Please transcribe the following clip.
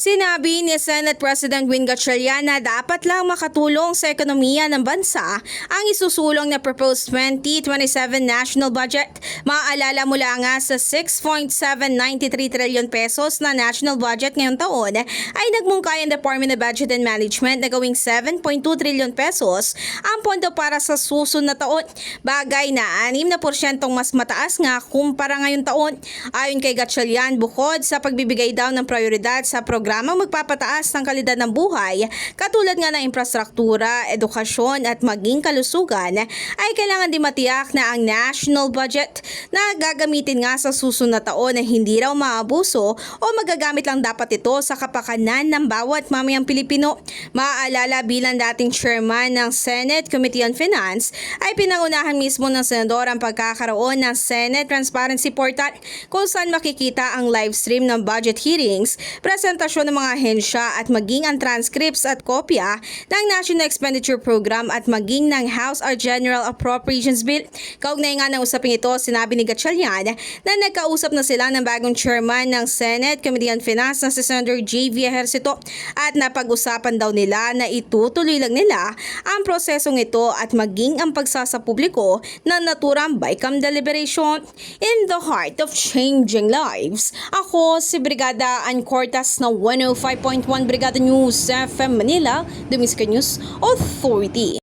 Sinabi ni Senate President Win Gatchalian na dapat lang makatulong sa ekonomiya ng bansa ang isusulong na proposed 2027 national budget. Maaalala mula nga sa 6.793 trillion pesos na national budget ngayong taon ay nagmungkay ang Department of Budget and Management na gawing 7.2 trillion pesos ang pondo para sa susunod na taon. Bagay na 6% mas mataas nga kumpara ngayong taon. Ayon kay Gatchalian, bukod sa pagbibigay daw ng prioridad sa programang magpapataas ng kalidad ng buhay, katulad nga ng infrastruktura, edukasyon at maging kalusugan, ay kailangan din matiyak na ang national budget na gagamitin nga sa susunod na taon na hindi raw maabuso o magagamit lang dapat ito sa kapakanan ng bawat mamayang Pilipino. Maaalala bilang dating chairman ng Senate Committee on Finance, ay pinangunahan mismo ng senador ang pagkakaroon ng Senate Transparency Portal kung saan makikita ang live stream ng budget hearings, presentasyon ng mga ahensya at maging ang transcripts at kopya ng National Expenditure Program at maging ng House or General Appropriations Bill. Kaugnay nga ng usaping ito, sinabi ni Gatchalian na nagkausap na sila ng bagong chairman ng Senate Committee on Finance na si Senator J.V. Ejercito at napag-usapan daw nila na itutuloy lang nila ang prosesong ito at maging ang pagsasapubliko ng naturang BICAM deliberation. In the heart of changing lives, ako si Brigada Ann Cortas ng 105.1 Brigada News FM Manila, the Music News Authority.